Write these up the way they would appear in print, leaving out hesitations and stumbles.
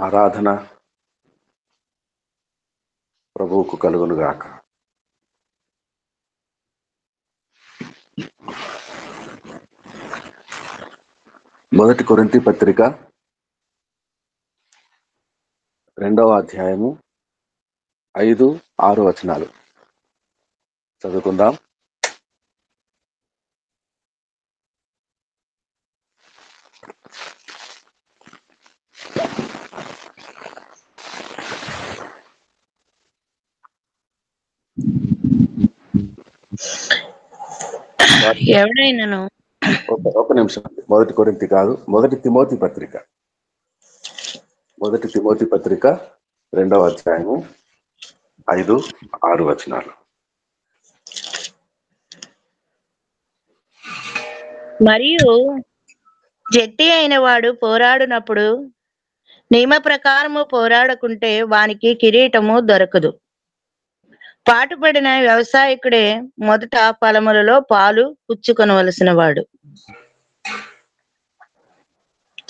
ఆరాధన ప్రభువుకు కలుగునుగాక. మొదటి కొరింథీ పత్రిక 2వ అధ్యాయము 5, 6 వచనాలు చదువుకుందాం. ఎవడైనను ఒక నిమిషం. మొదటి కొరింథీ కాదు, మొదటి తిమోతి పత్రిక 2వ అధ్యాయము 5, 6 వచనాలు. మరియు జట్టి అయిన వాడు పోరాడునప్పుడు నియమ ప్రకారము పోరాడకుంటే వానికి కిరీటము దొరకదు. పాటుపడిన వ్యవసాయకుడే మొదట ఫలములలో పాలు పుచ్చుకొనవలసిన వాడు.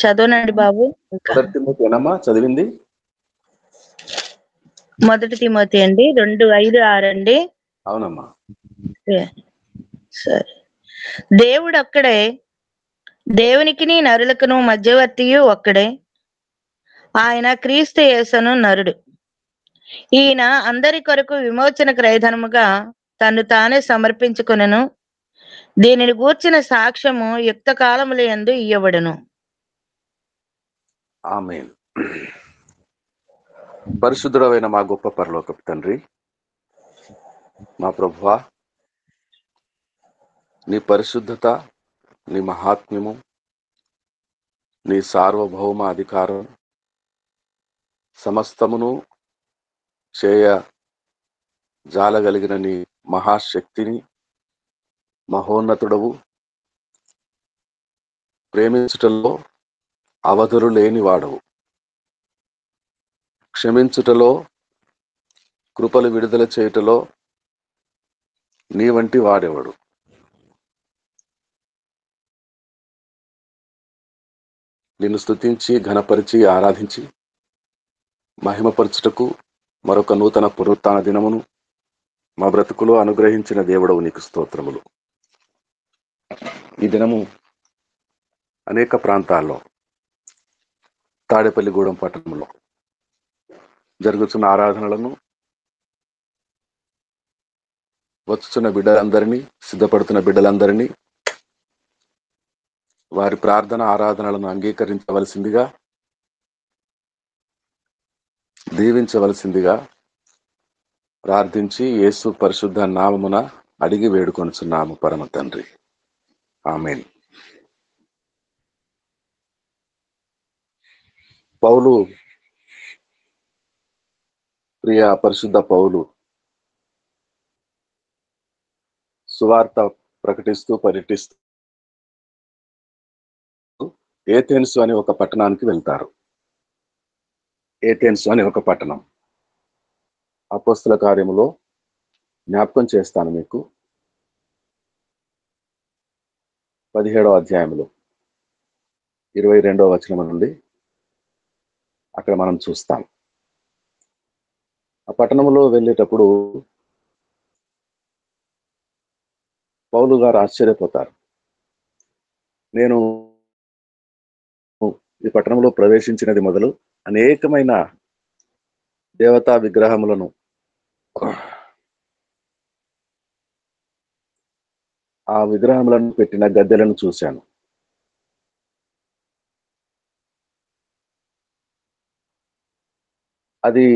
చదవనండి బాబు. మొదటి తిమోతి ఏనమ్మా చదివింది? మొదటి తిమోతి అండి 2:5-6 అండి. అవునమ్మా. సరే. దేవుడు ఒక్కడే, దేవునికిని నరులకును మధ్యవర్తియు ఒక్కడే, ఆయన క్రీస్తు యేసును నరుడు. ఈయన అందరి కొరకు విమోచన క్రయధనముగా తన్ను తానే సమర్పించుకొనెను. దీనిని గూర్చిన సాక్ష్యము యుక్త కాలముల యందు ఇయ్యబడును. ఆమేన్. పరిశుద్ధుడవైన మా గొప్ప పరలోకపు తండ్రి, మా ప్రభువా, నీ పరిశుద్ధత, నీ మహాత్మ్యము, నీ సార్వభౌమ అధికారం సమస్తమును చేయ జాలగలిగిన నీ మహాశక్తిని, మహోన్నతుడవు, ప్రేమించుటలో అవధులు లేని వాడవు, క్షమించుటలో, కృపలు విడుదల చేయుటలో నీ వంటి వాడెవడు? నిన్ను స్తుతించి, ఘనపరిచి, ఆరాధించి, మహిమపరచుటకు మరొక నూతన పునరుత్థాన దినమును మా బ్రతుకులో అనుగ్రహించిన దేవుడవు నీకు స్తోత్రములు. ఈ దినము అనేక ప్రాంతాల్లో, తాడేపల్లిగూడెం పట్టణంలో జరుగుతున్న ఆరాధనలను, వచ్చుచున్న బిడ్డలందరినీ, సిద్ధపడుతున్న బిడ్డలందరినీ వారి ప్రార్థన ఆరాధనలను అంగీకరించవలసిందిగా, దీవించవలసిందిగా ప్రార్థించి యేసు పరిశుద్ధ నామమున అడిగి వేడుకొనుచున్నాము పరమ తండ్రి. ఆమేన్. పౌలు, ప్రియ పరిశుద్ధ పౌలు సువార్త ప్రకటిస్తూ పర్యటిస్తూ ఏథెన్సు అనే ఒక పట్టణానికి వెళ్తారు. ఏథెన్సు అనే ఒక పట్టణం అపోస్తల కార్యములో జ్ఞాపకం చేస్తాను మీకు. 17వ అధ్యాయంలో 22వ వచనం నుండి అక్కడ మనం చూస్తాం. ఆ పట్టణంలో వెళ్ళేటప్పుడు పౌలు గారు ఆశ్చర్యపోతారు. నేను ఈ పట్టణంలో ప్రవేశించినది మొదలు అనేకమైన దేవతా విగ్రహములను, ఆ విగ్రహములను పెట్టిన గద్దెలను చూశాను. అది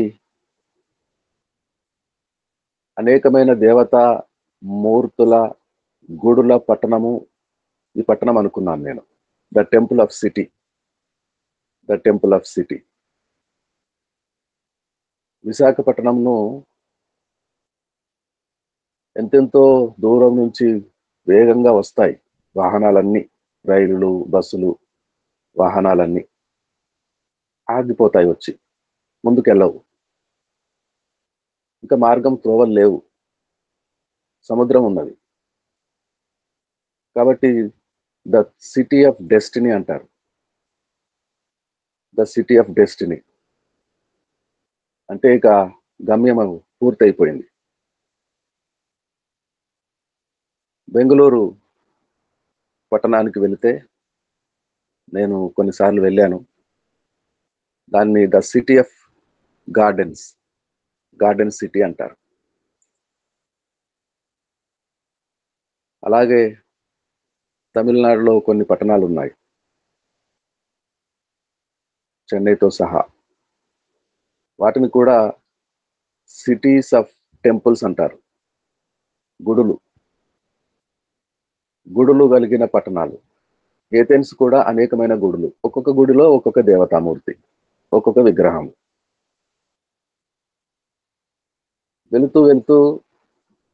అనేకమైన దేవతా మూర్తుల గుడుల పట్టణము. ఈ పట్టణం అనుకున్నాను నేను. The temple of city, the temple of city. విశాఖపట్నంను ఎంతెంతో దూరం నుంచి వేగంగా వస్తాయి వాహనాలన్నీ, రైళ్లు, బస్సులు, వాహనాలన్నీ ఆగిపోతాయి, వచ్చి ముందుకెళ్ళవు. ఇంకా మార్గం, త్రోవలు లేవు, సముద్రం ఉన్నది. కాబట్టి ద సిటీ ఆఫ్ డెస్టినీ అంటారు. The city of destiny. అంటే ఇక గమ్యం పూర్తయిపోయింది. బెంగుళూరు పట్టణానికి వెళితే నేను కొన్నిసార్లు వెళ్ళాను. దాన్ని the city of gardens, garden city అంటారు. అలాగే తమిళనాడులో కొన్ని పట్టణాలున్నాయి, చెన్నైతో సహా. వాటిని కూడా సిటీస్ ఆఫ్ టెంపుల్స్ అంటారు. గుడులు, గుడులు కలిగిన పట్టణాలు. ఏథెన్స్ కూడా అనేకమైన గుడులు. ఒక్కొక్క గుడిలో ఒక్కొక్క దేవతామూర్తి, ఒక్కొక్క విగ్రహం. వెళుతూ వెళుతూ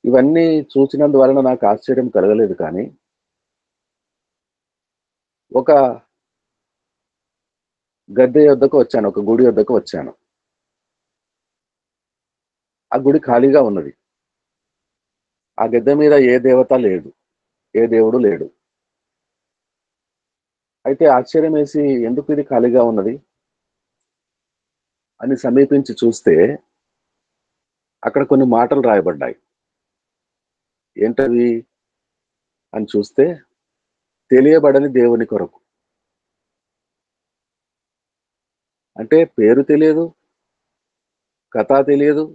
ఇవన్నీ చూసినందువలన నాకు ఆశ్చర్యం కలగలేదు. కానీ ఒక గద్దె యొద్దకు వచ్చాను, ఒక గుడి యొద్దకు వచ్చాను. ఆ గుడి ఖాళీగా ఉన్నది. ఆ గద్దె మీద ఏ దేవత లేదు, ఏ దేవుడు లేడు. అయితే ఆశ్చర్యం వేసి, ఎందుకు ఇది ఖాళీగా ఉన్నది అని సమీపించి చూస్తే అక్కడ కొన్ని మాటలు రాయబడ్డాయి. ఏంటవి అని చూస్తే, తెలియబడని దేవుని కొరకు. అంటే పేరు తెలియదు, కథ తెలియదు,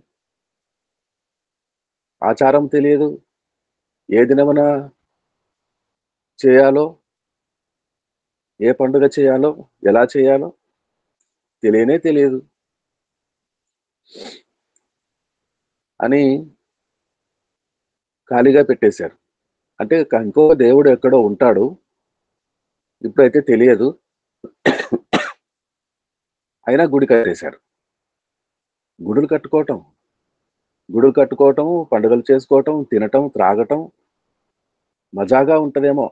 ఆచారం తెలియదు, ఏ దినమున చేయాలో, ఏ పండుగ చేయాలో, ఎలా చేయాలో తెలియనే తెలియదు అని ఖాళీగా పెట్టేశారు. అంటే ఇంకో దేవుడు ఎక్కడో ఉంటాడు, ఇప్పుడైతే తెలియదు, అయినా గుడి కట్టేశారు. గుడులు కట్టుకోవటం, గుడులు కట్టుకోవటం, పండుగలు చేసుకోవటం, తినటం, త్రాగటం మజాగా ఉంటదేమో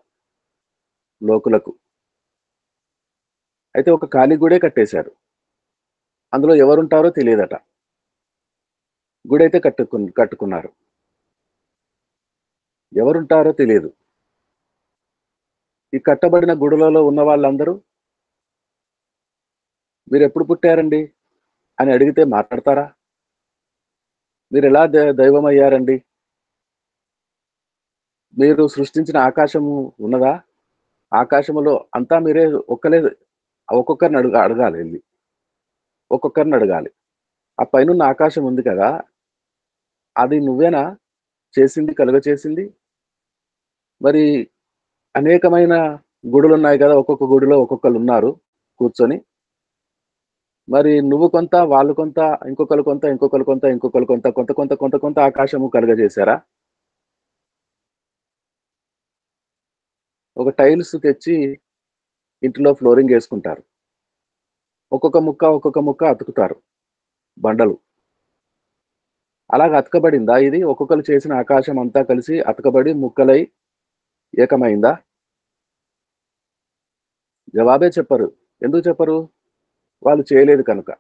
లోకులకు. అయితే ఒక ఖాళీ గుడే కట్టేశారు. అందులో ఎవరుంటారో తెలియదట. గుడైతే కట్టుకున్నారు. ఎవరుంటారో తెలియదు. ఈ కట్టబడిన గుడులలో ఉన్న వాళ్ళందరూ, మీరెప్పుడు పుట్టారండి అని అడిగితే మాట్లాడతారా? మీరెలా దైవం అయ్యారండి? మీరు సృష్టించిన ఆకాశము ఉన్నదా? ఆకాశములో అంతా మీరే ఒక్కొక్కరిని అడగాలి ఎళ్లి. ఒక్కొక్కరిని అడగాలి. ఆ పైనున్న ఆకాశం ఉంది కదా! అది నువ్వేనా చేసింది, కలుగచేసింది? మరి అనేకమైన గుడులున్నాయి కదా! ఒక్కొక్క గుడిలో ఒక్కొక్కళ్ళున్నారు కూర్చొని. మరి నువ్వు కొంత, వాళ్ళు కొంత, ఇంకొకళ్ళు కొంత, ఇంకొకళ్ళు కొంత, ఇంకొకళ్ళు కొంత, కొంత ఆకాశము కలుగజేశారా? ఒక టైల్స్ తెచ్చి ఇంటిలో ఫ్లోరింగ్ యేసుకుంటారు. ఒక్కొక్క ముక్క అతుకుతారు బండలు. అలాగ అతకబడిందా ఇది? ఒక్కొక్కళ్ళు చేసిన ఆకాశం అంతా కలిసి అతకబడి ముక్కలై ఏకమైందా? జవాబే చెప్పరు. ఎందుకు చెప్పరు? వాళ్ళు చేయలేదు కనుక.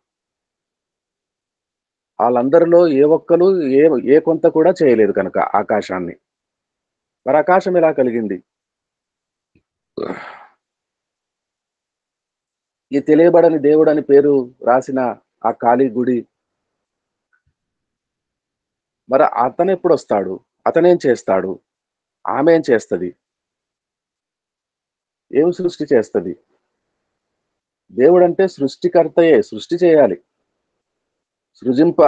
ఆళ్ళందరిలో ఏ ఒక్కళ్ళు ఏ ఏ కొంత కూడా చేయలేదు కనుక ఆకాశాన్ని. మరి ఆకాశం ఎలా కలిగింది? ఈ తెలియబడని దేవుడని పేరు రాసిన ఆ ఖాళీ గుడి, మరి అతనెప్పుడొస్తాడు? అతనేం చేస్తాడు? ఆమేం చేస్తది? ఏం సృష్టి చేస్తది? దేవుడంటే సృష్టికర్తయే. సృష్టి చేయాలి. సృజింప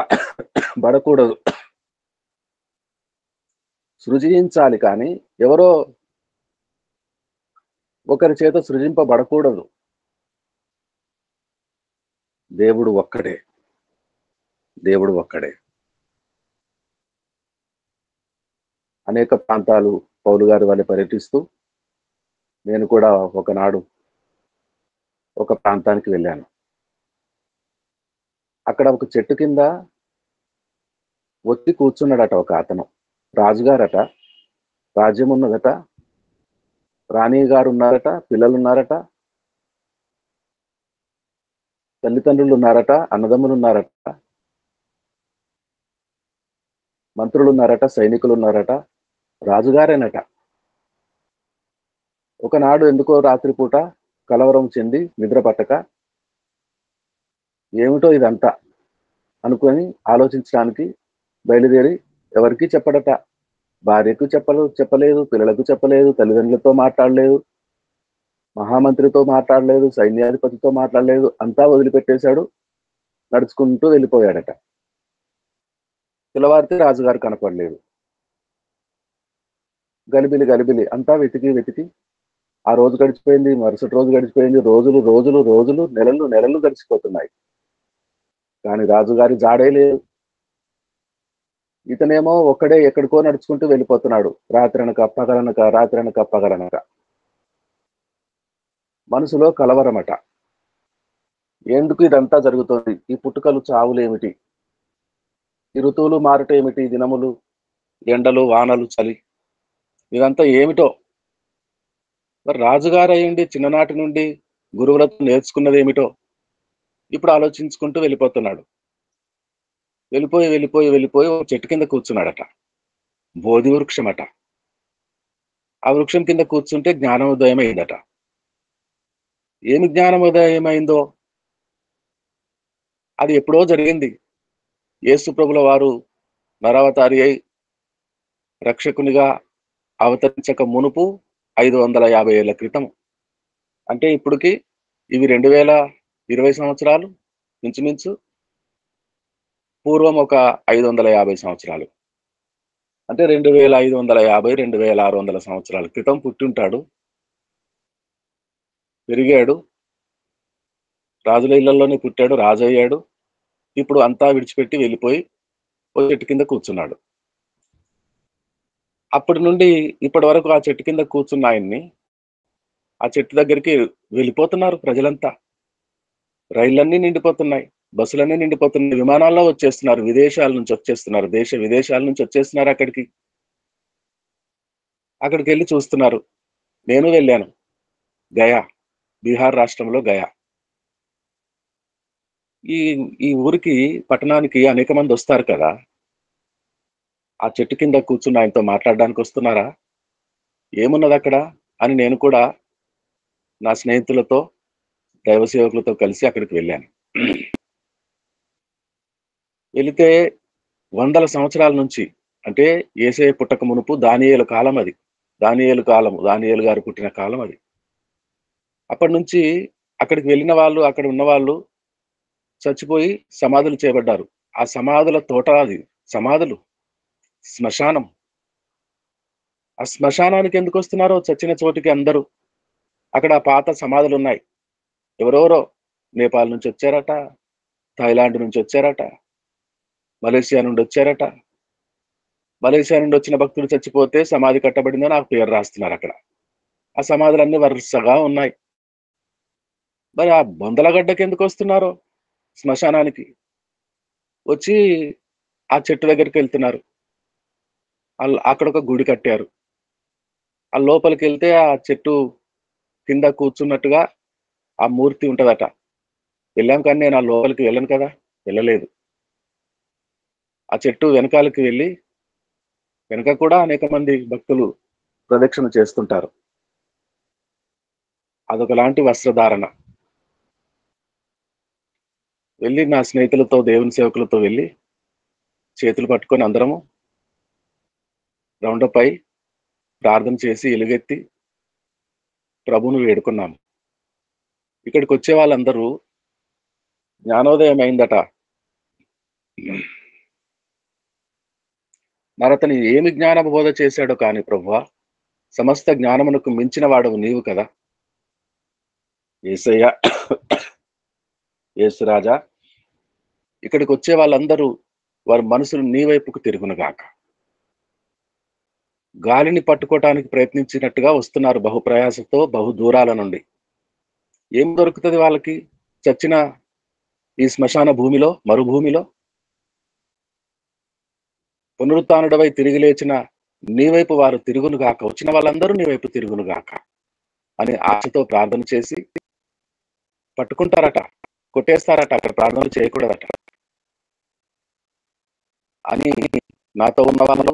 బడకూడదు. సృజించాలి కానీ, ఎవరో ఒకరి చేత సృజింపబడకూడదు. దేవుడు ఒక్కడే. దేవుడు ఒక్కడే. అనేక ప్రాంతాలు పౌలు గారి వలె పర్యటిస్తూ, నేను కూడా ఒకనాడు ఒక ప్రాంతానికి వెళ్ళాను. అక్కడ ఒక చెట్టు కింద ఒత్తి కూర్చున్నాడట ఒక అతను. రాజుగారట, రాజ్యమున్నదట, రాణి గారున్నారట, పిల్లలున్నారట, తల్లిదండ్రులున్నారట, అన్నదమ్ములున్నారట, మంత్రులున్నారట, సైనికులున్నారట, రాజుగారేనట. ఒకనాడు ఎందుకో రాత్రిపూట కలవరం చెంది నిద్ర పట్టక, ఏమిటో ఇదంతా అనుకొని ఆలోచించడానికి బయలుదేరి ఎవరికీ చెప్పడట. భార్యకు చెప్పలేదు, పిల్లలకు చెప్పలేదు, తల్లిదండ్రులతో మాట్లాడలేదు, మహామంత్రితో మాట్లాడలేదు, సైన్యాధిపతితో మాట్లాడలేదు. అంతా వదిలిపెట్టేశాడు, నడుచుకుంటూ వెళ్ళిపోయాడట. తెల్లవారితే రాజుగారు కనపడలేదు. గలిబిలి గలిబిలి అంతా వెతికి ఆ రోజు గడిచిపోయింది, మరుసటి రోజు గడిచిపోయింది, రోజులు రోజులు రోజులు, నెలలు నెలలు గడిచిపోతున్నాయి. కానీ రాజుగారి జాడే లేదు. ఇతనేమో ఒక్కడే ఎక్కడికో నడుచుకుంటూ వెళ్ళిపోతున్నాడు, రాత్రనక పగలనక. మనసులో కలవరమట. ఎందుకు ఇదంతా జరుగుతోంది? ఈ పుట్టుకలు చావులేమిటి? ఈ ఋతువులు మారటేమిటి? దినములు, ఎండలు, వానలు, చలి, ఇదంతా ఏమిటో. మరి రాజుగారు అయ్యండి చిన్ననాటి నుండి గురువులతో నేర్చుకున్నది ఏమిటో ఇప్పుడు ఆలోచించుకుంటూ వెళ్ళిపోతున్నాడు. వెళ్ళిపోయి ఒక చెట్టు కింద కూర్చున్నాడట. బోధి వృక్షమట. ఆ వృక్షం కింద కూర్చుంటే జ్ఞానోదయం అయిందట. ఏమి జ్ఞానోదయం అయిందో అది ఎప్పుడో జరిగింది. యేసు ప్రభుల వారు నరావతారి అయి రక్షకునిగా అవతరించక మునుపు 550 ఏళ్ల క్రితం. అంటే ఇప్పటికి ఇవి 2020 సంవత్సరాలు, ఇంచుమించు పూర్వం ఒక 550 సంవత్సరాలు. అంటే 2550, 2600 సంవత్సరాల క్రితం పుట్టింటాడు, పెరిగాడు, రాజుల ఇళ్లలోనే పుట్టాడు, రాజు అయ్యాడు. ఇప్పుడు అంతా విడిచిపెట్టి వెళ్ళిపోయి ఓ చెట్టు కింద కూర్చున్నాడు. అప్పటి నుండి ఇప్పటి వరకు ఆ చెట్టు కింద కూర్చున్న ఆయన్ని ఆ చెట్టు దగ్గరికి వెళ్ళిపోతున్నారు ప్రజలంతా. రైళ్ళన్నీ నిండిపోతున్నాయి, బస్సులన్నీ నిండిపోతున్నాయి, విమానాల్లో వచ్చేస్తున్నారు, విదేశాల నుంచి వచ్చేస్తున్నారు, దేశ విదేశాల నుంచి వచ్చేస్తున్నారు అక్కడికి వెళ్ళి చూస్తున్నారు. నేను వెళ్ళాను, గయా, బీహార్ రాష్ట్రంలో గయా. ఈ ఊరికి, పట్టణానికి అనేక మంది వస్తారు కదా. ఆ చెట్టు కింద కూర్చుని ఆయనతో మాట్లాడడానికి వస్తున్నారా, ఏమున్నది అక్కడ అని నేను కూడా నా స్నేహితులతో, దైవ సేవకులతో కలిసి అక్కడికి వెళ్ళాను. వెళితే వందల సంవత్సరాల నుంచి, అంటే యేసయ్య పుట్టక మునుపు దానియేలు కాలం అది. దానియేలు గారు పుట్టిన కాలం అది. అప్పటి నుంచి అక్కడికి వెళ్ళిన వాళ్ళు, అక్కడ ఉన్న వాళ్ళు చచ్చిపోయి సమాధులు చేయబడ్డారు. ఆ సమాధుల తోట అది, సమాధులు, శ్మశానం. ఆ శ్మశానానికి ఎందుకు వస్తున్నారో, చచ్చిన చోటికి అందరూ. అక్కడ పాత సమాధులు ఉన్నాయి. ఎవరెవరో నేపాల్ నుంచి వచ్చారట, థాయిలాండ్ నుంచి వచ్చారట, మలేషియా నుండి వచ్చారట. మలేషియా నుండి వచ్చిన భక్తులు చచ్చిపోతే సమాధి కట్టబడిందని ఆ పేరు రాస్తున్నారు అక్కడ. ఆ సమాధులన్నీ వరుసగా ఉన్నాయి. మరి ఆ బొందలగడ్డకి ఎందుకు వస్తున్నారో, శ్మశానానికి వచ్చి ఆ చెట్టు దగ్గరికి వెళ్తున్నారు. అక్కడ ఒక గుడి కట్టారు. ఆ లోపలికి వెళ్తే ఆ చెట్టు కింద కూర్చున్నట్టుగా ఆ మూర్తి ఉంటదట. వెళ్ళాం కానీ నేను ఆ లోపలికి వెళ్ళను కదా, వెళ్ళలేదు. ఆ చెట్టు వెనకాలకి వెళ్ళి, వెనక కూడా అనేక మంది భక్తులు ప్రదక్షిణ చేస్తుంటారు. అదొకలాంటి వస్త్రధారణ. వెళ్ళి నా స్నేహితులతో, దేవుని సేవకులతో వెళ్ళి చేతులు పట్టుకొని అందరము రౌండప్ అయి ప్రార్థన చేసి ఎలుగెత్తి ప్రభువును వేడుకున్నాము. ఇక్కడికి వచ్చే వాళ్ళందరూ జ్ఞానోదయం అయిందట. మరతని ఏమి జ్ఞాన బోధ చేశాడో కానీ ప్రభువా, సమస్త జ్ఞానమునకు మించిన వాడవు నీవు కదా యేసయ్య, యేసురాజా. ఇక్కడికి వచ్చే వాళ్ళందరూ వారి మనసులు నీ వైపుకు తిరుగునుగాక. గాలిని పట్టుకోవటానికి ప్రయత్నించినట్టుగా వస్తున్నారు, బహు ప్రయాసతో, బహు దూరాల నుండి. ఏం దొరుకుతుంది వాళ్ళకి చచ్చిన ఈ శ్మశాన భూమిలో, మరుభూమిలో? పునరుత్థానుడవై తిరిగి లేచిన నీ వైపు వారు తిరుగునుగాక, వచ్చిన వాళ్ళందరూ నీ వైపు తిరుగునుగాక అని ఆశతో ప్రార్థన చేసి పట్టుకుంటారట, కొట్టేస్తారట, అక్కడ ప్రార్థనలు చేయకూడదట అని నాతో ఉన్న వాళ్ళు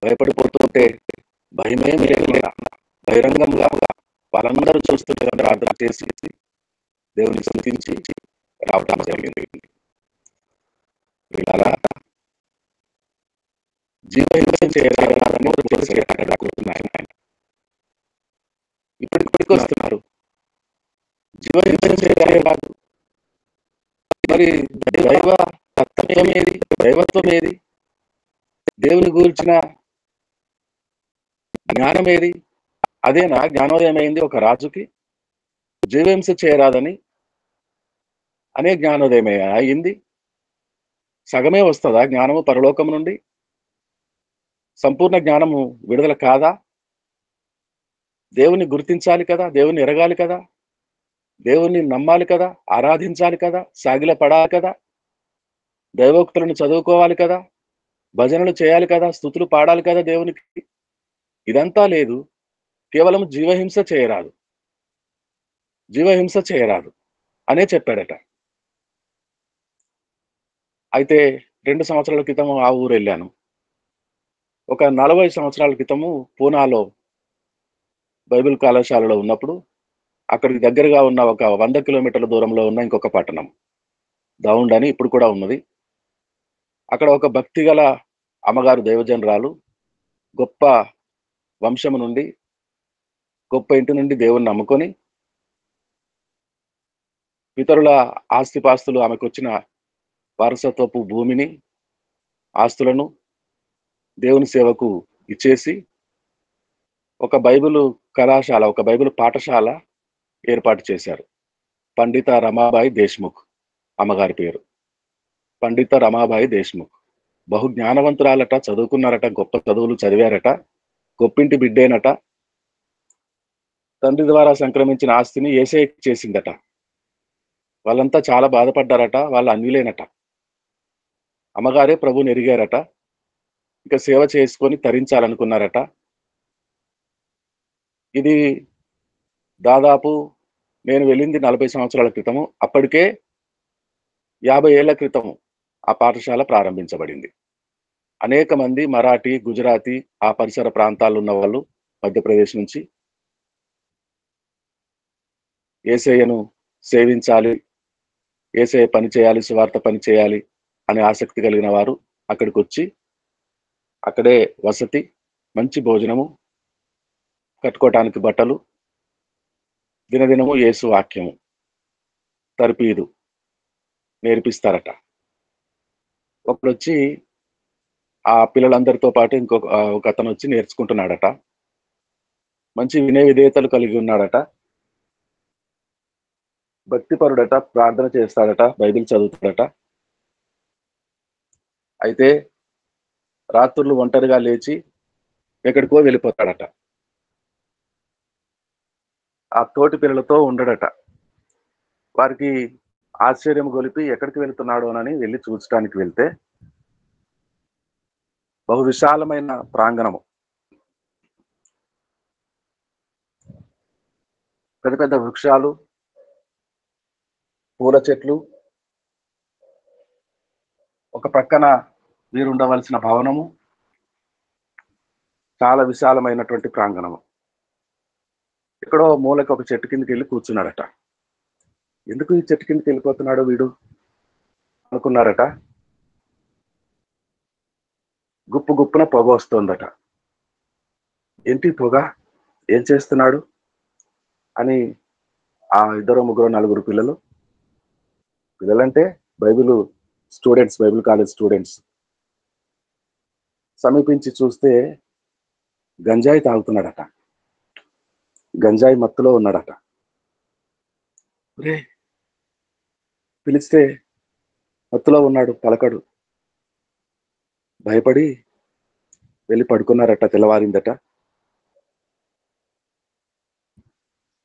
భయపడిపోతుంటే భయమేమి లేకుండా బహిరంగంగా వాళ్ళందరూ చూస్తుంటే ప్రార్థన చేసి దేవుని స్తుతించి రావటం జరిగింది. ఇలా జీవహింస చేయాలని ఆయన ఇప్పటికి వస్తున్నారు. జీవహింస చేయడమే కాదు, మరి దైవ తత్వం ఏది, దైవత్వం ఏది, దేవుని గురించిన జ్ఞానం ఏది? అదేనా జ్ఞానోదయం అయింది ఒక రాజుకి? జీవహింస చేయరాదని అనే జ్ఞానోదయం అయింది. సగమే వస్తుందా జ్ఞానము పరలోకం నుండి? సంపూర్ణ జ్ఞానము విడుదల కాదా? దేవుని గుర్తించాలి కదా, దేవుని ఎరగాలి కదా, దేవుణ్ణి నమ్మాలి కదా, ఆరాధించాలి కదా, సాగిల పడాలి కదా, దైవోక్తులను చదువుకోవాలి కదా, భజనలు చేయాలి కదా, స్తుతులు పాడాలి కదా దేవునికి. ఇదంతా లేదు. కేవలం జీవహింస చేయరాదు, జీవహింస చేయరాదు అనే చెప్పాడట. అయితే 2 సంవత్సరాల క్రితం ఆ ఊరు వెళ్ళాను. ఒక 40 సంవత్సరాల క్రితము పూనాలో బైబిల్ కళాశాలలో ఉన్నప్పుడు అక్కడికి దగ్గరగా ఉన్న ఒక 100 కిలోమీటర్ల దూరంలో ఉన్న ఇంకొక పట్టణం దౌండ్ అని ఇప్పుడు కూడా ఉన్నది. అక్కడ ఒక భక్తి గల అమ్మగారు దైవజనరాలు, గొప్ప వంశము నుండి, గొప్ప ఇంటి నుండి దేవుణ్ణి నమ్ముకొని ఇతరుల ఆస్తిపాస్తులు, ఆమెకొచ్చిన వారసత్వపు భూమిని, ఆస్తులను దేవుని సేవకు ఇచ్చేసి ఒక బైబిల్ కళాశాల, ఒక బైబిల్ పాఠశాల ఏర్పాటు చేశారు. పండిత రమాబాయి దేశ్ముఖ్ అమ్మగారి పేరు. పండిత రమాబాయి దేశ్ముఖ్ బహు జ్ఞానవంతురాలట, చదువుకున్నారట, గొప్ప చదువులు చదివారట, గొప్పింటి బిడ్డేనట. తండ్రి ద్వారా సంక్రమించిన ఆస్తిని యేసయ్యకి చేసిందట. వాళ్ళంతా చాలా బాధపడ్డారట, వాళ్ళ అన్యులేనట. అమ్మగారే ప్రభువుని ఎరిగారట, ఇక సేవ చేసుకొని తరించాలనుకున్నారట. ఇది దాదాపు నేను వెళ్ళింది 40 సంవత్సరాల క్రితము. అప్పటికే 50 ఏళ్ల క్రితము ఆ పాఠశాల ప్రారంభించబడింది. అనేక మంది మరాఠీ, గుజరాతీ, ఆ పరిసర ప్రాంతాల్లో ఉన్న వాళ్ళు, మధ్యప్రదేశ్ నుంచి యేసయ్యను సేవించాలి, యేసయ్య పని చేయాలి, సువార్త పని చేయాలి అనే ఆసక్తి కలిగిన వారు అక్కడికి వచ్చి అక్కడే వసతి, మంచి భోజనము, కట్టుకోవటానికి బట్టలు, దినదినము యేసు వాక్యము, తర్పీదు నేర్పిస్తారట. ఒకడొచ్చి ఆ పిల్లలందరితో పాటు ఒక అతను వచ్చి నేర్చుకుంటున్నాడట. మంచి వినయ విధేయతలు కలిగి ఉన్నాడట, భక్తిపరుడట, ప్రార్థన చేస్తాడట, బైబిల్ చదువుతాడట. అయితే రాత్రులు ఒంటరిగా లేచి ఎక్కడికో వెళ్ళిపోతాడట. ఆ తోటి పిల్లలతో ఉండడట. వారికి ఆశ్చర్యం గొలిపి ఎక్కడికి వెళ్తున్నాడు అని వెళ్ళి చూడటానికి వెళ్తే బహు విశాలమైన ప్రాంగణము, పెద్ద పెద్ద వృక్షాలు, పూల చెట్లు, ఒక ప్రక్కన వీరుండవలసిన భవనము, చాలా విశాలమైనటువంటి ప్రాంగణము. ఎక్కడో మూలకి ఒక చెట్టు కిందకి వెళ్ళి కూర్చున్నాడట. ఎందుకు ఈ చెట్టు కిందకి వెళ్ళిపోతున్నాడు వీడు అనుకున్నారట. గుప్పు గుప్పున పొగ వస్తోందట. ఏంటి పొగ, ఏం చేస్తున్నాడు అని ఆ 2, 3, 4 పిల్లలంటే Bible students, Bible college students సమీపించి చూస్తే గంజాయి తాగుతున్నాడట. గంజాయి మత్తులో ఉన్నాడట. పిలిస్తే మత్తులో ఉన్నాడు, పలకడు. భయపడి వెళ్ళి పడుకున్నారట. తెల్లవారిందట,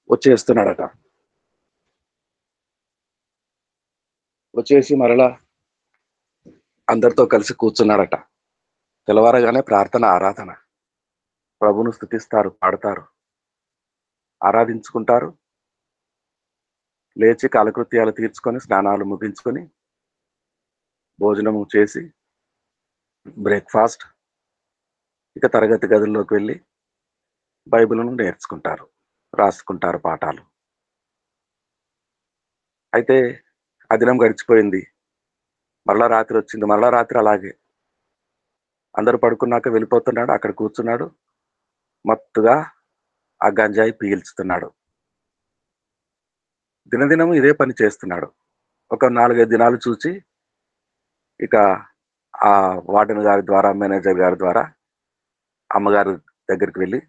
వచ్చేస్తున్నాడట. వచ్చేసి మరలా అందరితో కలిసి కూర్చున్నారట. తెల్లవారగానే ప్రార్థన, ఆరాధన, ప్రభును స్తుతిస్తారు, పాడతారు, ఆరాధించుకుంటారు. లేచి కాలకృత్యాలు తీర్చుకొని, స్నానాలు ముగించుకొని, భోజనము చేసి, బ్రేక్ఫాస్ట్, ఇక తరగతి గదుల్లోకి వెళ్ళి బైబిల్ను నేర్చుకుంటారు, రాసుకుంటారు పాఠాలు. అయితే ఆ దినం గడిచిపోయింది. మళ్ళా రాత్రి వచ్చింది, మళ్ళా రాత్రి అలాగే. అందరూ పడుకున్నాక వెళ్ళిపోతున్నాడు, అక్కడ కూర్చున్నాడు, మత్తుగా ఆ గంజాయి పీల్చుతున్నాడు. దినదినం ఇదే పని చేస్తున్నాడు. ఒక 4-5 దినాలు చూచి ఇక ఆ వార్డెన్ గారి ద్వారా, మేనేజర్ గారి ద్వారా అమ్మగారి దగ్గరికి వెళ్ళి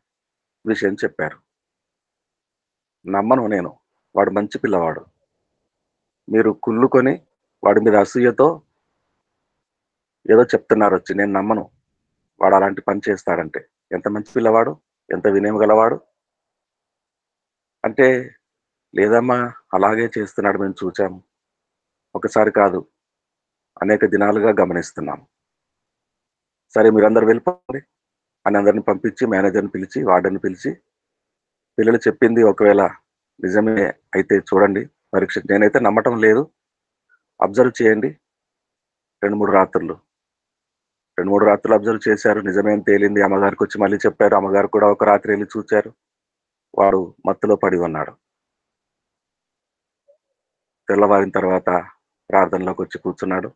విషయం చెప్పారు. నమ్మను నేను, వాడు మంచి పిల్లవాడు, మీరు కుళ్ళుకొని వాడి మీద అసూయతో ఏదో చెప్తున్నారు వచ్చి, నేను నమ్మను వాడు అలాంటి పని చేస్తాడంటే. ఎంత మంచి పిల్లవాడు, ఎంత వినయం గలవాడు అంటే. లేదమ్మా, అలాగే చేస్తున్నాడు, మేము చూచాము, ఒకసారి కాదు అనేక దినాలుగా గమనిస్తున్నాం. సరే మీరందరూ వెళ్ళిపోండి అని అందరిని పంపించి, మేనేజర్ని పిలిచి, వార్డెన్ని పిలిచి, పిల్లలు చెప్పింది ఒకవేళ నిజమే అయితే చూడండి, పరీక్ష, నేనైతే నమ్మటం లేదు, అబ్జర్వ్ చేయండి. 2-3 రాత్రులు అబ్జర్వ్ చేశారు, నిజమే అని తేలింది. అమ్మగారికి వచ్చి మళ్ళీ చెప్పారు, అమ్మగారు కూడా ఒక రాత్రి వెళ్ళి చూచారు. వాడు మత్తులో పడి ఉన్నాడు. తెల్లవారిన తర్వాత ప్రార్థనలోకి వచ్చి కూర్చున్నాడు.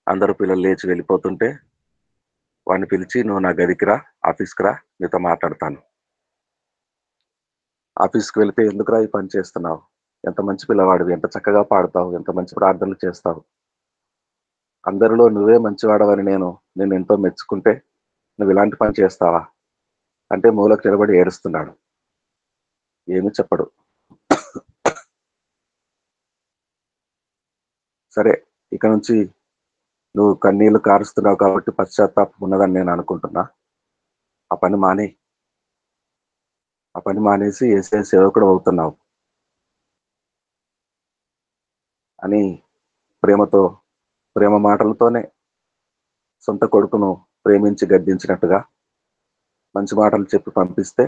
అందరూ పిల్లలు లేచి వెళ్ళిపోతుంటే వాడిని పిలిచి, నువ్వు నా గదికి రా, ఆఫీస్కి రా, నీతో మాట్లాడతాను. ఆఫీస్కి వెళితే, ఎందుకురా ఈ పని చేస్తున్నావు, ఎంత మంచి పిల్లవాడివి, ఎంత చక్కగా పాడతావు, ఎంత మంచి ప్రార్థనలు చేస్తావు, అందరిలో నువ్వే మంచివాడవని నేను ఎంతో మెచ్చుకుంటే నువ్వు ఇలాంటి పని చేస్తావా అంటే మూలకు నిలబడి ఏడుస్తున్నాడు. ఏమీ చెప్పడు. సరే, ఇక నుంచి నువ్వు కన్నీళ్లు కారుస్తున్నావు కాబట్టి పశ్చాత్తాపం ఉన్నదని నేను అనుకుంటున్నా, ఆ పని మానేసి యేసయ్య సేవకుడు అవుతున్నావు అని ప్రేమ మాటలతోనే సొంత కొడుకును ప్రేమించి గద్దించినట్టుగా మంచి మాటలు చెప్పి పంపిస్తే,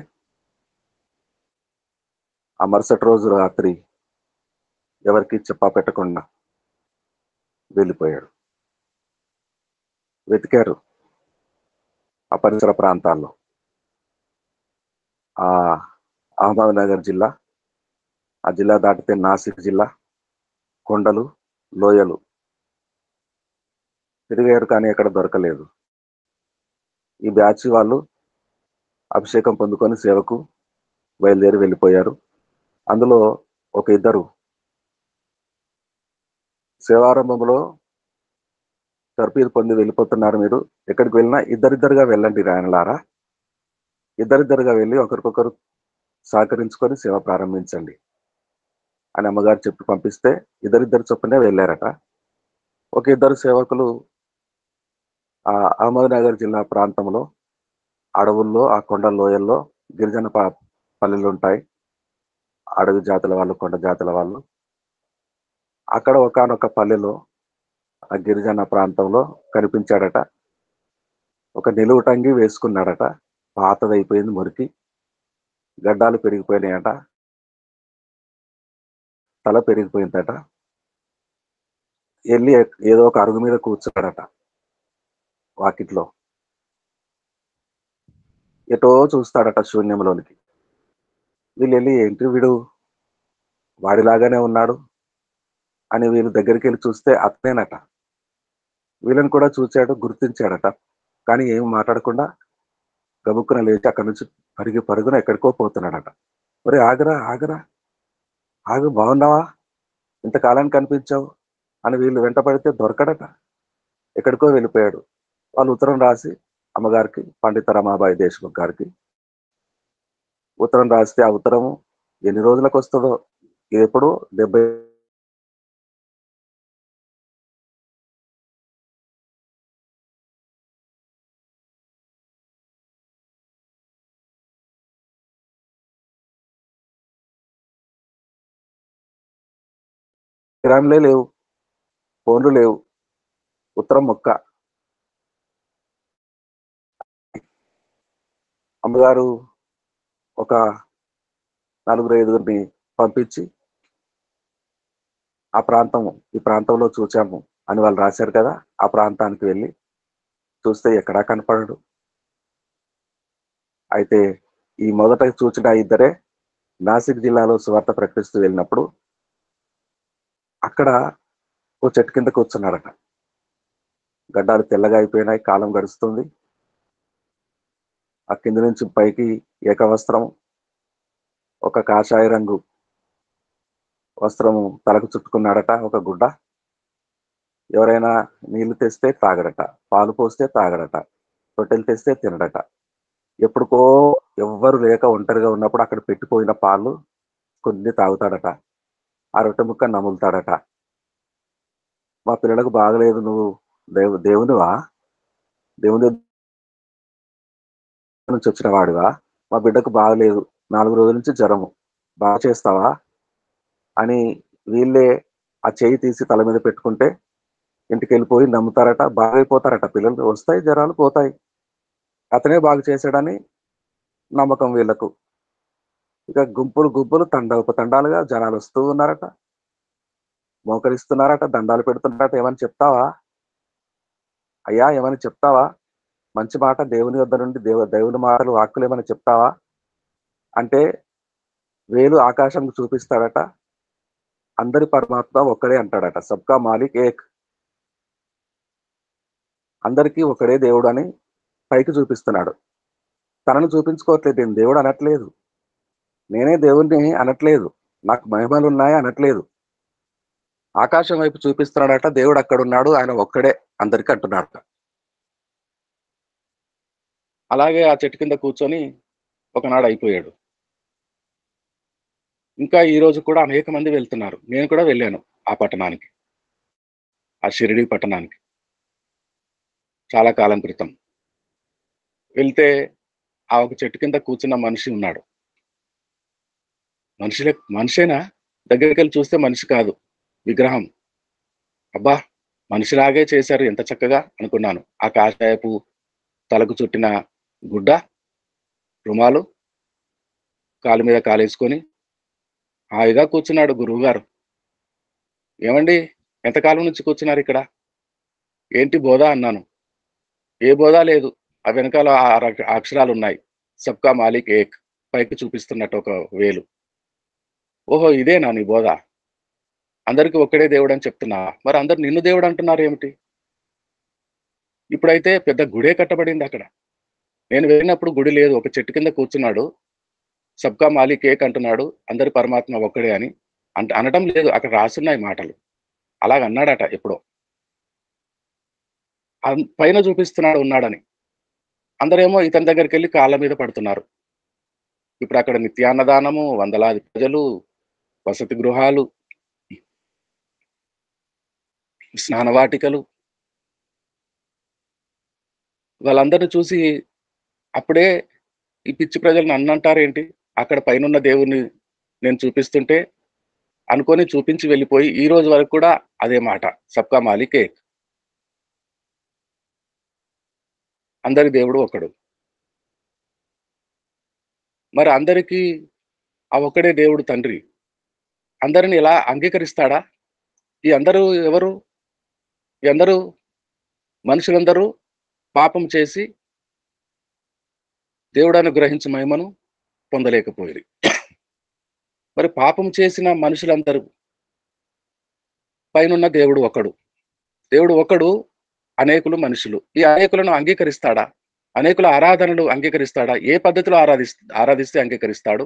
ఆ మరుసటి రోజు రాత్రి ఎవరికి చెప్పా పెట్టకుండా వెళ్ళిపోయాడు. వెతికారు ఆ పరిసర ప్రాంతాల్లో. ఆ అహ్మద్నగర్ జిల్లా, ఆ జిల్లా దాటితే నాసిక్ జిల్లా, కొండలు, లోయలు తిరిగారు, కానీ ఎక్కడ దొరకలేదు. ఈ బ్యాచ్ వాళ్ళు అభిషేకం పొందుకొని సేవకు బయలుదేరి వెళ్ళిపోయారు. అందులో ఒక ఇద్దరు సేవారంభంలో తర్పీదు పొంది వెళ్ళిపోతున్నారు. మీరు ఎక్కడికి వెళ్ళినా ఇద్దరిద్దరుగా వెళ్ళండి రాయనలారా, ఇద్దరిద్దరుగా వెళ్ళి ఒకరికొకరు సహకరించుకొని సేవ ప్రారంభించండి అని అమ్మగారు చెప్పి పంపిస్తే ఇద్దరిద్దరు చొప్పునే వెళ్ళారట. ఒక ఇద్దరు సేవకులు ఆ అహ్మద్నగర్ జిల్లా ప్రాంతంలో అడవుల్లో, ఆ కొండ లోయల్లో గిరిజన పల్లెలు ఉంటాయి, అడవి జాతుల వాళ్ళు, కొండ జాతుల వాళ్ళు. అక్కడ ఒకానొక పల్లెలో, ఆ గిరిజన ప్రాంతంలో కనిపించాడట. ఒక నిలువుటంగి వేసుకున్నాడట, పాతదైపోయింది, మురికి, గడ్డాలు పెరిగిపోయినాయట, తల పెరిగిపోయిందట. వెళ్ళి ఏదో ఒక అరుగు మీద కూర్చున్నాడట వాకిట్లో. ఎటో చూస్తాడట శూన్యంలోనికి. వీళ్ళు వెళ్ళి, ఏంటి వీడు వాడిలాగానే ఉన్నాడు అని వీళ్ళు దగ్గరికి వెళ్ళి చూస్తే అతనేనట. వీళ్ళని కూడా చూచాడు, గుర్తించాడట. కానీ ఏం మాట్లాడకుండా గబుక్కున లేచి అక్కడి నుంచి పరుగున ఎక్కడికో పోతున్నాడట. మరి ఆగరా ఆగరా, ఆగు, బాగున్నావా, ఇంతకాలానికి కనిపించావు అని వీళ్ళు వెంట పడితే దొరకడట, ఎక్కడికో వెళ్ళిపోయాడు. వాళ్ళు ఉత్తరం రాసి అమ్మగారికి, పండిత రమాబాయి దేశ్ముఖ్ గారికి ఉత్తరం రాస్తే, ఆ ఉత్తరము ఎన్ని రోజులకు వస్తుందో, ఇది ఎప్పుడు 70 గ్రాములే లేవు, ఫోన్లు లేవు, ఉత్తరం మొక్క. అమ్మగారు ఒక 4-5 పంపించి, ఈ ప్రాంతంలో చూచాము అని వాళ్ళు రాశారు కదా, ఆ ప్రాంతానికి వెళ్ళి చూస్తే ఎక్కడా కనపడడు. అయితే ఈ మొదట చూచిన ఇద్దరే నాసిక్ జిల్లాలో సువార్త ప్రకటిస్తూ వెళ్ళినప్పుడు అక్కడ ఓ చెట్టు కింద కూర్చున్నాడట. గడ్డాలు తెల్లగా అయిపోయినాయి, కాలం గడుస్తుంది. ఆ కింద నుంచి పైకి ఏకవస్త్రం, ఒక కాషాయ రంగు వస్త్రము తలకు చుట్టుకున్నాడట, ఒక గుడ్డ. ఎవరైనా నీళ్లు తెస్తే తాగడట, పాలు పోస్తే తాగడట, రొట్టెలు తెస్తే తినడట. ఎప్పుడుకో ఎవ్వరు లేక ఒంటరిగా ఉన్నప్పుడు అక్కడ పెట్టిపోయిన పాలు కొన్ని తాగుతాడట, ఆ రొట్టె ముక్క నములుతాడట. మా పిల్లలకు బాగలేదు, నువ్వు దేవునివా, దేవుని నుంచి వచ్చిన వాడివా, మా బిడ్డకు బాగలేదు, 4 రోజుల నుంచి జ్వరము, బాగా చేస్తావా అని వీళ్ళే ఆ చేయి తీసి తల మీద పెట్టుకుంటే ఇంటికి వెళ్ళిపోయి నమ్ముతారట, బాగైపోతారట. పిల్లలు వస్తాయి, జ్వరాలు పోతాయి, అతనే బాగు చేశాడని నమ్మకం వీళ్ళకు. ఇక గుంపులు గుంపులు తండాలుగా జనాలు వస్తూ ఉన్నారట, మోకరిస్తున్నారట, దండాలు పెడుతున్నారట. ఏమని చెప్తావా అయ్యా, ఏమని చెప్తావా, మంచి మాట దేవుని వద్ద నుండి దేవుని మాటలు వాక్కులు ఏమని చెప్తావా అంటే వేలు ఆకాశం చూపిస్తాడట, అందరి పరమాత్మ ఒక్కడే అంటాడట. సబ్కా మాలిక్ ఏక్, అందరికీ ఒకడే దేవుడు అని పైకి చూపిస్తున్నాడు. తనను చూపించుకోవట్లేదు, నేను దేవుడు అనట్లేదు, నేనే దేవుణ్ణి అనట్లేదు, నాకు మహిమలు ఉన్నాయి అనట్లేదు. ఆకాశం వైపు చూపిస్తున్నాడట, దేవుడు అక్కడ ఉన్నాడు, ఆయన ఒక్కడే అందరికీ అంటున్నాడట. అలాగే ఆ చెట్టు కింద కూర్చొని ఒకనాడు అయిపోయాడు. ఇంకా ఈ రోజు కూడా అనేక మంది వెళ్తున్నారు. నేను కూడా వెళ్ళాను ఆ పట్టణానికి, ఆ షిరిడి పట్టణానికి చాలా కాలం క్రితం. వెళ్తే ఆ ఒక చెట్టు కింద కూర్చున్న మనిషి ఉన్నాడు. మనిషేనా? దగ్గరికి వెళ్ళి చూస్తే మనిషి కాదు, విగ్రహం. అబ్బా, మనిషిలాగే చేశారు, ఎంత చక్కగా అనుకున్నాను. ఆ కాషాయపు తలకు చుట్టిన గుడ్డ, రుమాలు, కాలు మీద కాలేసుకొని హాయిగా కూర్చున్నాడు గురువు గారు. ఏమండి, ఎంతకాలం నుంచి కూర్చున్నారు ఇక్కడ, ఏంటి బోధ అన్నాను. ఏ బోధ లేదు, ఆ వెనకాల ఆ అక్షరాలు ఉన్నాయి, సబ్కా మాలిక్ ఏక్, పైకి చూపిస్తున్నట్టు ఒక వేలు. ఓహో, ఇదేనా నీ బోధ, అందరికీ ఒక్కడే దేవుడు అని చెప్తున్నా, మరి అందరు నిన్ను దేవుడు అంటున్నారు ఏమిటి? ఇప్పుడైతే పెద్ద గుడే కట్టబడింది అక్కడ. నేను వెళ్ళినప్పుడు గుడి లేదు, ఒక చెట్టు కింద కూర్చున్నాడు, సబ్కా మాలిక్ ఏక్ అంటున్నాడు, అందరి పరమాత్మ ఒక్కడే అని అనటం లేదు, అక్కడ రాసున్నాయి మాటలు. అలాగన్నాడట ఎప్పుడో, పైన చూపిస్తున్నాడు ఉన్నాడని. అందరేమో ఇతని దగ్గరికి వెళ్ళి కాళ్ళ మీద పడుతున్నారు. ఇప్పుడు అక్కడ నిత్యాన్నదానము, వందలాది ప్రజలు, వసతి గృహాలు, స్నానవాటికలు. వాళ్ళందరిని చూసి అప్పుడే ఈ పిచ్చి ప్రజలు నన్ను అంటారేంటి, అక్కడ పైనున్న దేవుణ్ణి నేను చూపిస్తుంటే అనుకొని చూపించి వెళ్ళిపోయి ఈ రోజు వరకు కూడా అదే మాట, సబ్కా మాలిక్ ఏక్, అందరి దేవుడు ఒకడు. మరి అందరికీ ఆ ఒక్కడే దేవుడు తండ్రి అందరిని ఎలా అంగీకరిస్తాడా? ఈ అందరూ ఎవరు? ఈ అందరూ మనుషులందరూ పాపం చేసి దేవుడు అనుగ్రహించు మహిమను పొందలేకపోయింది. మరి పాపం చేసిన మనుషులందరూ, పైనున్న దేవుడు ఒకడు, దేవుడు ఒకడు, అనేకులు మనుషులు. ఈ అనేకులను అంగీకరిస్తాడా? అనేకుల ఆరాధనలు అంగీకరిస్తాడా? ఏ పద్ధతిలో ఆరాధిస్తే అంగీకరిస్తాడు?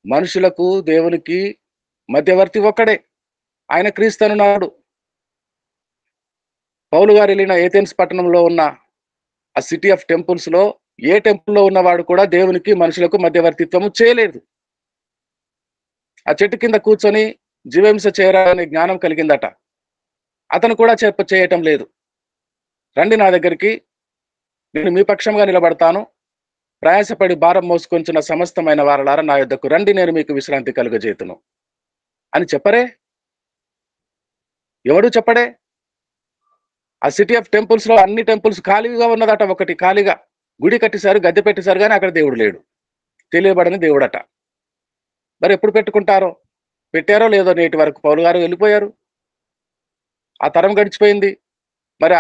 మనుషులకు దేవునికి మధ్యవర్తి ఒక్కడే, ఆయన క్రీస్తునున్నాడు. పౌలు గారు వెళ్ళిన ఏథెన్స్ పట్టణంలో ఉన్న ఆ సిటీ ఆఫ్ టెంపుల్స్ లో ఏ టెంపుల్లో ఉన్నవాడు కూడా దేవునికి మనుషులకు మధ్యవర్తిత్వము చేయలేదు. ఆ చెట్టు కింద కూర్చొని జీవహింస చేయరాని జ్ఞానం కలిగిందట, అతను కూడా చేయటం లేదు. రండి నా దగ్గరికి, నేను మీ పక్షంగా నిలబడతాను, ప్రయాసపడి భారం మోసుకొంచున్న సమస్తమైన వారలారా నా యొద్దకు రండి, నేను మీకు విశ్రాంతి కలుగజేతును అని చెప్పరే, ఎవడు చెప్పడే. ఆ సిటీ ఆఫ్ టెంపుల్స్ లో అన్ని టెంపుల్స్ ఖాళీగా ఉన్నదట, ఒకటి ఖాళీగా గుడి కట్టేశారు, గద్దె పెట్టేశారు, కానీ అక్కడ దేవుడు లేడు, తెలియబడని దేవుడట. మరి ఎప్పుడు పెట్టుకుంటారో, పెట్టారో లేదో, నేటి వరకు పౌలు గారు వెళ్ళిపోయారు, ఆ తరం గడిచిపోయింది. మరి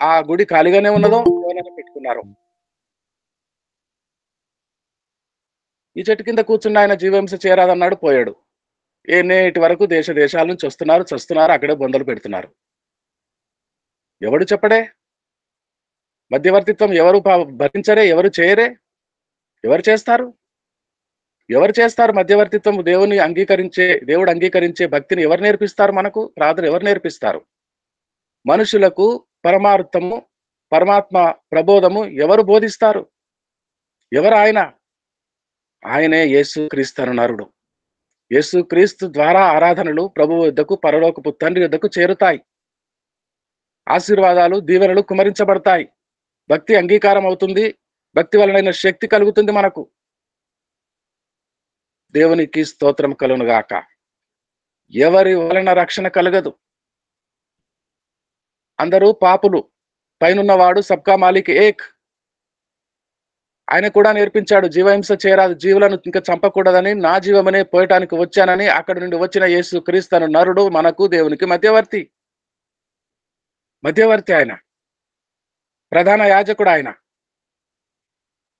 ఆ గుడి ఖాళీగానే ఉన్నదో ఎవరైనా పెట్టుకున్నారో. ఈ చెట్టు కింద కూర్చున్న ఆయన జీవహింస చేరాదన్నాడు, పోయాడు. నేటి వరకు దేశాల నుంచి వస్తున్నారు, చస్తున్నారు, అక్కడే బొందలు పెడుతున్నారు. ఎవడు చెప్పడే? మధ్యవర్తిత్వం ఎవరు భరించరే? ఎవరు చేయరే? ఎవరు చేస్తారు? ఎవరు చేస్తారు మధ్యవర్తిత్వం? దేవుడు అంగీకరించే భక్తిని ఎవరు నేర్పిస్తారు మనకు? ప్రార్థన ఎవరు నేర్పిస్తారు? మనుషులకు పరమార్థము, పరమాత్మ ప్రబోధము ఎవరు బోధిస్తారు? ఎవరు ఆయన? ఆయనే యేసుక్రీస్తు నరుడు. యేసుక్రీస్తు ద్వారా ఆరాధనలు ప్రభువు వద్దకు, పరలోకపు తండ్రి వద్దకు చేరుతాయి. ఆశీర్వాదాలు, దీవెనలు కుమరించబడతాయి. భక్తి అంగీకారం అవుతుంది. భక్తి వలన శక్తి కలుగుతుంది మనకు. దేవునికి స్తోత్రం కలుగును గాక. ఎవరి వలన రక్షణ కలగదు. అందరూ పాపులు. పైనున్నవాడు సబ్కా మాలిక్ ఏక్. ఆయన కూడా నేర్పించాడు, జీవహింస చేయరాదు, జీవులను ఇంకా చంపకూడదని, నా జీవమనే పోయటానికి వచ్చానని. అక్కడి నుండి వచ్చిన యేసు క్రీస్తు నరుడు మనకు దేవునికి మధ్యవర్తి. ఆయన ప్రధాన యాజకుడు. ఆయన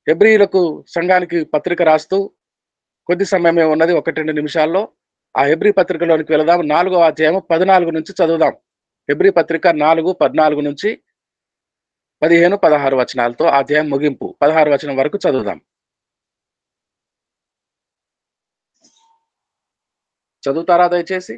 హెబ్రీయులకు సంఘానికి పత్రిక రాస్తూ కొద్ది సమయమే ఉన్నది, 1-2 నిమిషాల్లో ఆ హెబ్రీ పత్రికలోనికి వెళదాం. 4వ అధ్యాయం 14 నుంచి చదువుదాం. హెబ్రీ పత్రిక 4:14 నుంచి 15-16 వచనాలతో అధ్యాయం ముగింపు. 16 వచనం వరకు చదువుదాం. చదువుతారా దయచేసి?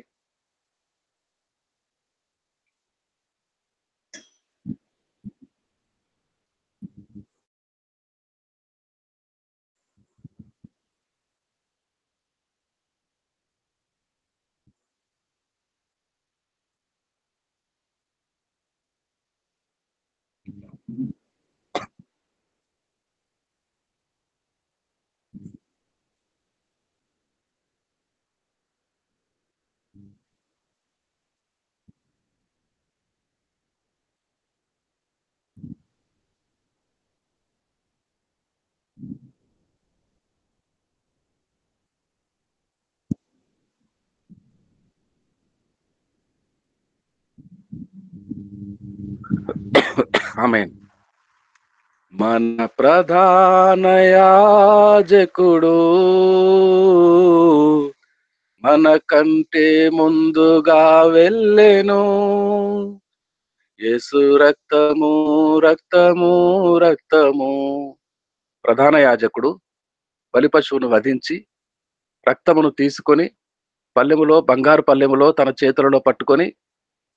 ఆమేన్. మన ప్రధాన యాజకుడు మన కంటే ముందుగా వెళ్ళెను. యేసు రక్తము రక్తము రక్తము. ప్రధాన యాజకుడు బలిపశువును వధించి రక్తమును తీసుకొని పల్లెములో, బంగారు పల్లెములో తన చేతులలో పట్టుకొని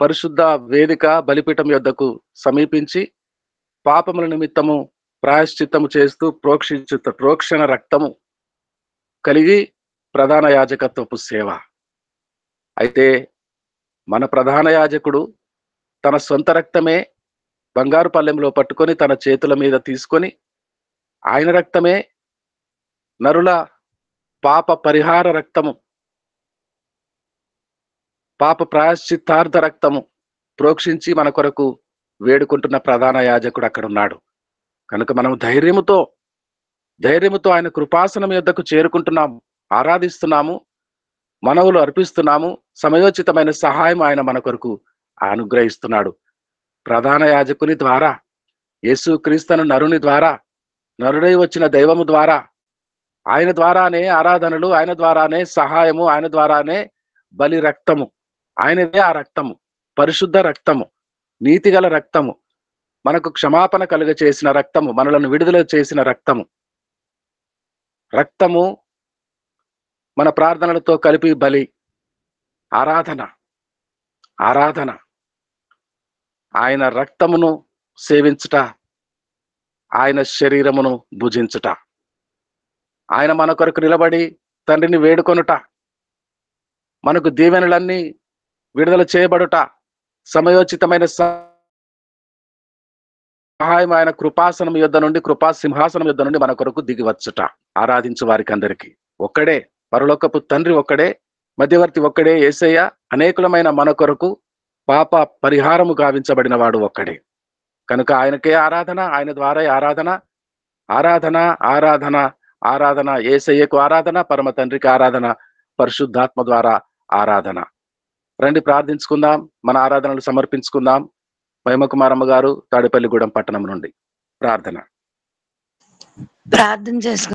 పరిశుద్ధ వేదిక బలిపీఠం యొద్దకు సమీపించి పాపముల నిమిత్తము ప్రాయశ్చిత్తము చేస్తూ ప్రోక్షణ రక్తము కలిగి ప్రధాన యాజకత్వపు సేవ. అయితే మన ప్రధాన యాజకుడు తన సొంత రక్తమే బంగారు పల్లెంలో పట్టుకొని తన చేతుల మీద తీసుకొని, ఆయన రక్తమే నరుల పాప పరిహార రక్తము, పాప ప్రాయశ్చిత్తార్థ రక్తము ప్రోక్షించి మన కొరకు వేడుకుంటున్న ప్రధాన యాజకుడు అక్కడ ఉన్నాడు. కనుక మనం ధైర్యముతో ఆయన కృపాసనం యొద్దకు చేరుకుంటున్నాము, ఆరాధిస్తున్నాము, మనవులు అర్పిస్తున్నాము. సమయోచితమైన సహాయం ఆయన మన కొరకు అనుగ్రహిస్తున్నాడు. ప్రధాన యాజకుని ద్వారా, యేసుక్రీస్తు నరుని ద్వారా, నరుడై వచ్చిన దైవము ద్వారా, ఆయన ద్వారానే ఆరాధనలు, ఆయన ద్వారానే సహాయము, ఆయన ద్వారానే బలి రక్తము. ఆయనదే ఆ రక్తము, పరిశుద్ధ రక్తము, నీతిగల రక్తము, మనకు క్షమాపణ కలుగ చేసిన రక్తము, మనలను విడుదల చేసిన రక్తము. రక్తము మన ప్రార్థనలతో కలిపి బలి, ఆరాధన. ఆయన రక్తమును సేవించుట, ఆయన శరీరమును భుజించుట, ఆయన మన కొరకు నిలబడి తండ్రిని వేడుకొనుట, మనకు దీవెనలన్నీ విడుదల చేయబడుట, సమయోచితమైన సహాయం ఆయన కృపాసనం యొద్ద నుండి, కృపా సింహాసనం యొద్ద నుండి మన కొరకు దిగి వచ్చుట. ఆరాధించు వారికి అందరికీ ఒక్కడే పరలోకపు తండ్రి, ఒక్కడే మధ్యవర్తి, ఒక్కడే యేసయ్య. అనేకులమైన మన కొరకు పాప పరిహారము గావించబడిన వాడు ఒక్కడే. కనుక ఆయనకే ఆరాధన, ఆయన ద్వారా ఆరాధన, ఆరాధన, ఆరాధన, ఆరాధన. యేసయ్యకు ఆరాధన, పరమ తండ్రికి ఆరాధన, పరిశుద్ధాత్మ ద్వారా ఆరాధన. రండి ప్రార్థించుకుందాం, మన ఆరాధనలు సమర్పించుకుందాం. మహిమకుమారమ్మ గారు, తాడేపల్లిగూడెం పట్టణం నుండి ప్రార్థన చేసుకుందాం.